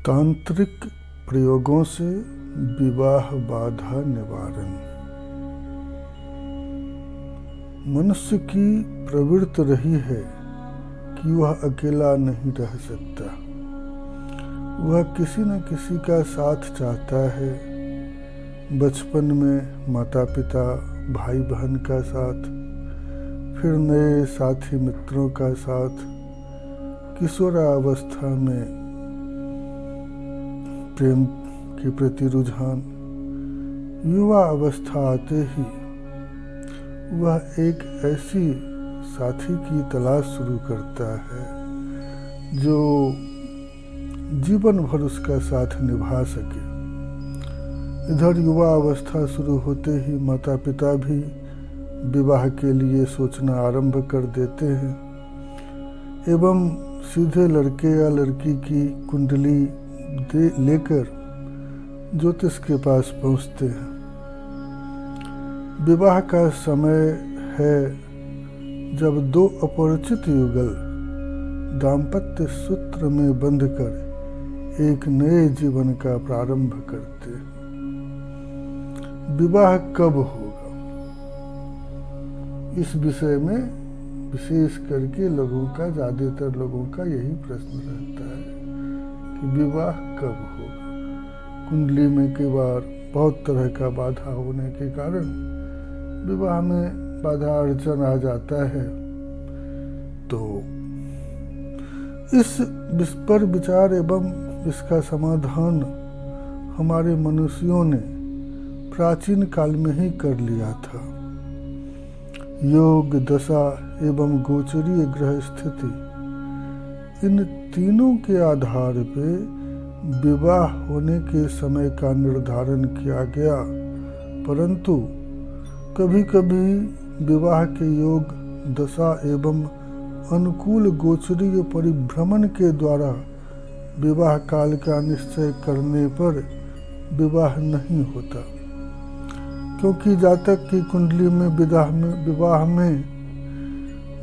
तांत्रिक प्रयोगों से विवाह बाधा निवारण। मनुष्य की प्रवृत्ति रही है कि वह अकेला नहीं रह सकता। वह किसी न किसी का साथ चाहता है। बचपन में माता पिता भाई बहन का साथ, फिर नए साथी मित्रों का साथ, किशोरावस्था में प्रेम के प्रति रुझान, युवा अवस्था आते ही वह एक ऐसी साथी की तलाश शुरू करता है जो जीवन भर उसका साथ निभा सके। इधर युवा अवस्था शुरू होते ही माता पिता भी विवाह के लिए सोचना आरंभ कर देते हैं एवं सीधे लड़के या लड़की की कुंडली लेकर ज्योतिष के पास पहुंचते हैं। विवाह का समय है जब दो अपरिचित युगल दाम्पत्य सूत्र में बंधकर एक नए जीवन का प्रारंभ करते हैं। विवाह कब होगा, इस विषय में विशेष करके ज्यादातर लोगों का यही प्रश्न रहता है कि विवाह कब होगा। कुंडली में कई बार बहुत तरह का बाधा होने के कारण विवाह में बाधा अड़चन आ जाता है। तो इस पर विचार एवं इसका समाधान हमारे मनुष्यों ने प्राचीन काल में ही कर लिया था। योग, दशा एवं गोचरीय ग्रह स्थिति, इन तीनों के आधार पे विवाह होने के समय का निर्धारण किया गया। परंतु कभी कभी विवाह के योग, दशा एवं अनुकूल गोचरीय परिभ्रमण के द्वारा विवाह काल का निश्चय करने पर विवाह नहीं होता, क्योंकि जातक की कुंडली में विवाह में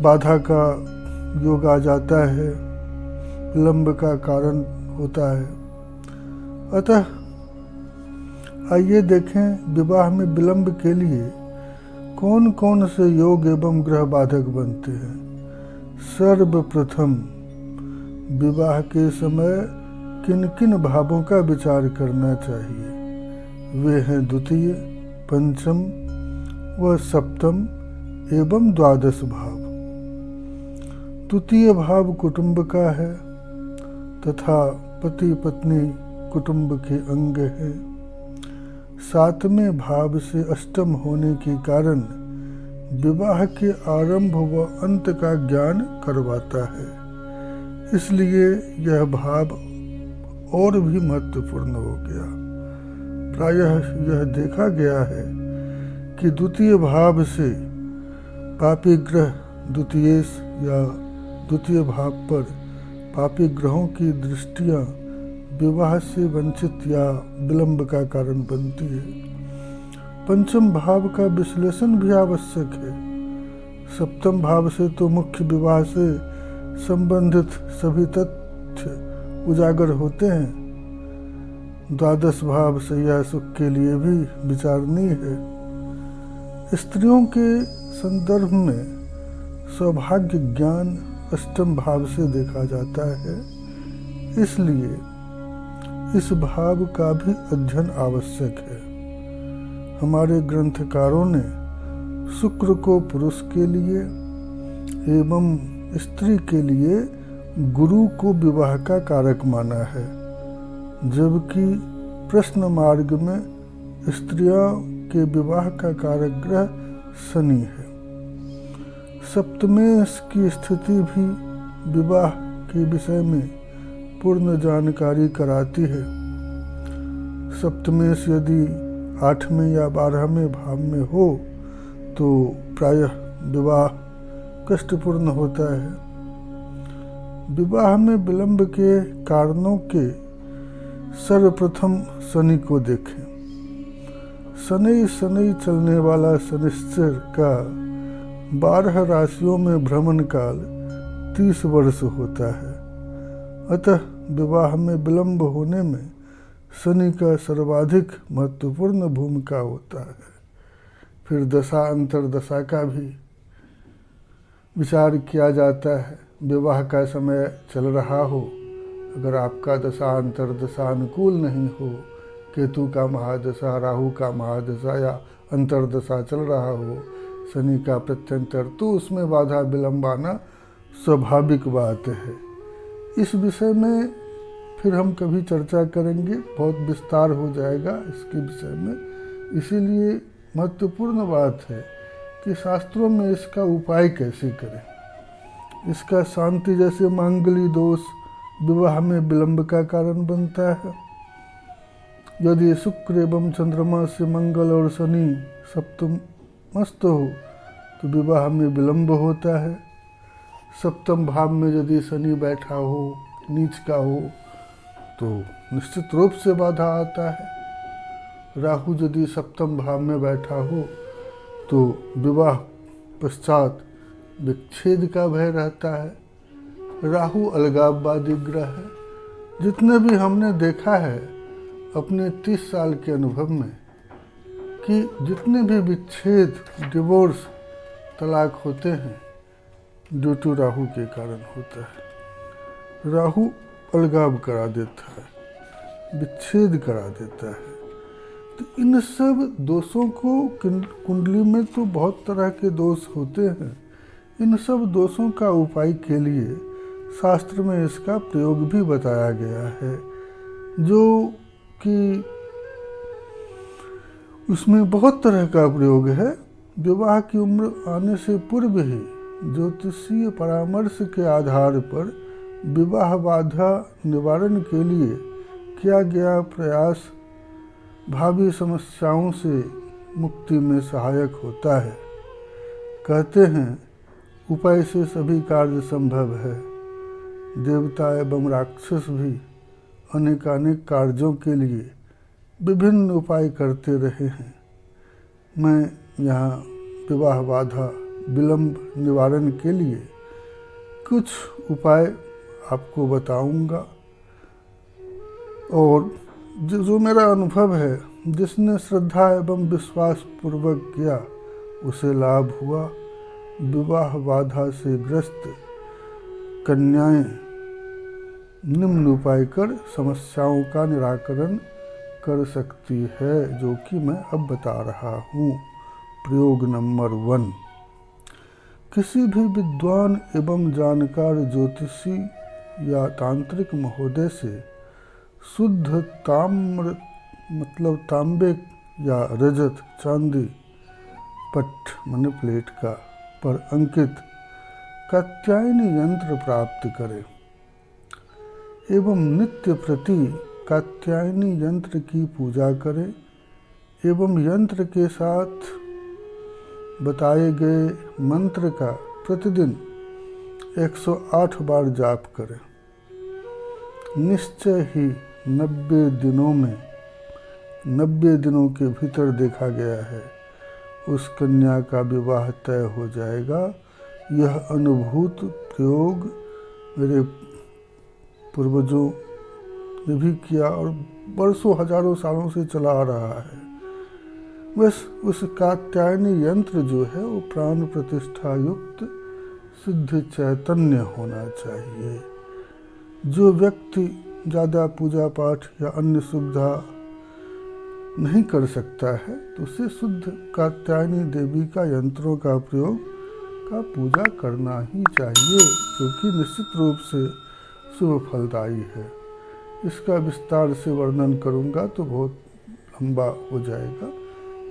बाधा का योग आ जाता है, विलंब का कारण होता है। अतः आइए देखें विवाह में विलंब के लिए कौन कौन से योग एवं ग्रह बाधक बनते हैं। सर्वप्रथम विवाह के समय किन किन भावों का विचार करना चाहिए। वे हैं द्वितीय, पंचम व सप्तम एवं द्वादश भाव। द्वितीय भाव कुटुंब का है तथा पति पत्नी कुटुंब के अंग है। सातवें भाव से अष्टम होने के कारण विवाह के आरंभ व अंत का ज्ञान करवाता है। इसलिए यह भाव और भी महत्वपूर्ण हो गया। प्रायः यह देखा गया है कि द्वितीय भाव से पापी ग्रह द्वितीयेश या द्वितीय भाव पर पापी ग्रहों की दृष्टियां विवाह से वंचित या विलंब का कारण बनती है। पंचम भाव का विश्लेषण भी आवश्यक है। सप्तम भाव से तो मुख्य विवाह से संबंधित सभी तथ्य उजागर होते हैं। द्वादश भाव शैया सुख के लिए भी विचारणीय है। स्त्रियों के संदर्भ में सौभाग्य ज्ञान अष्टम भाव से देखा जाता है। इसलिए इस भाव का भी अध्ययन आवश्यक है। हमारे ग्रंथकारों ने शुक्र को पुरुष के लिए एवं स्त्री के लिए गुरु को विवाह का कारक माना है, जबकि प्रश्न मार्ग में स्त्रियों के विवाह का कारक ग्रह शनि है। सप्तमेश की स्थिति भी विवाह के विषय में पूर्ण जानकारी कराती है। सप्तमेश यदि 8वें या 12वें भाव में हो तो प्रायः विवाह कष्टपूर्ण होता है। विवाह में विलंब के कारणों के सर्वप्रथम शनि को देखें। शनि चलने वाला शनिश्चर का 12 राशियों में भ्रमण काल 30 वर्ष होता है। अतः विवाह में विलंब होने में शनि का सर्वाधिक महत्वपूर्ण भूमिका होता है। फिर दशा अंतर्दशा का भी विचार किया जाता है। विवाह का समय चल रहा हो, अगर आपका दशा अंतर्दशा अनुकूल नहीं हो, केतु का महादशा, राहु का महादशा या अंतर्दशा चल रहा हो, शनि का प्रत्यंतर, तो उसमें बाधा विलंब आना स्वाभाविक बात है। इस विषय में फिर हम कभी चर्चा करेंगे, बहुत विस्तार हो जाएगा इसके विषय में। इसीलिए महत्वपूर्ण बात है कि शास्त्रों में इसका उपाय कैसे करें। इसका शांति, जैसे मांगली दोष विवाह में विलंब का कारण बनता है। यदि शुक्र एवं चंद्रमा से मंगल और शनि सप्तमस्थ हो तो विवाह में विलंब होता है। सप्तम भाव में यदि शनि बैठा हो, नीच का हो, तो निश्चित रूप से बाधा आता है। राहु यदि सप्तम भाव में बैठा हो तो विवाह पश्चात विच्छेद का भय रहता है। राहु अलगाववादी ग्रह है। जितने भी हमने देखा है अपने 30 साल के अनुभव में कि जितने भी विच्छेद, डिवोर्स, तलाक होते हैं, ड्यू टू राहु के कारण होता है। राहु अलगाव करा देता है, विच्छेद करा देता है। तो इन सब दोषों को, कुंडली में तो बहुत तरह के दोष होते हैं, इन सब दोषों का उपाय के लिए शास्त्र में इसका प्रयोग भी बताया गया है, जो कि उसमें बहुत तरह का प्रयोग है। विवाह की उम्र आने से पूर्व ही ज्योतिषीय परामर्श के आधार पर विवाह बाधा निवारण के लिए किया गया प्रयास भावी समस्याओं से मुक्ति में सहायक होता है। कहते हैं उपाय से सभी कार्य संभव है। देवता एवं राक्षस भी अनेकानेक कार्यों के लिए विभिन्न उपाय करते रहे हैं। मैं यहाँ विवाह बाधा विलंब निवारण के लिए कुछ उपाय आपको बताऊंगा, और जो मेरा अनुभव है, जिसने श्रद्धा एवं विश्वास पूर्वक किया उसे लाभ हुआ। विवाह बाधा से ग्रस्त कन्याएं निम्न उपाय कर समस्याओं का निराकरण कर सकती है, जो कि मैं अब बता रहा हूँ। प्रयोग नंबर 1, किसी भी विद्वान एवं जानकार ज्योतिषी या तांत्रिक महोदय से शुद्ध ताम्र मतलब तांबे या रजत, चांदी, पट माने प्लेट का पर अंकित कात्यायनी यंत्र प्राप्त करें एवं नित्य प्रति कात्यायनी यंत्र की पूजा करें एवं यंत्र के साथ बताए गए मंत्र का प्रतिदिन 108 बार जाप करें। निश्चय ही 90 दिनों के भीतर देखा गया है उस कन्या का विवाह तय हो जाएगा। यह अनुभूत प्रयोग मेरे पूर्वजों ने भी किया और वर्षों हजारों सालों से चला आ रहा है। बस उस कात्यायनी यंत्र जो है वो प्राण प्रतिष्ठा युक्त सिद्ध चैतन्य होना चाहिए। जो व्यक्ति ज़्यादा पूजा पाठ या अन्य सुविधा नहीं कर सकता है तो उसे शुद्ध कात्यायनी देवी का यंत्रों का प्रयोग का पूजा करना ही चाहिए, जो कि निश्चित रूप से शुभ फलदायी है। इसका विस्तार से वर्णन करूंगा तो बहुत लंबा हो जाएगा,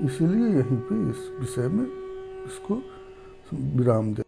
इसीलिए यहीं पे इस विषय में इसको विराम दे।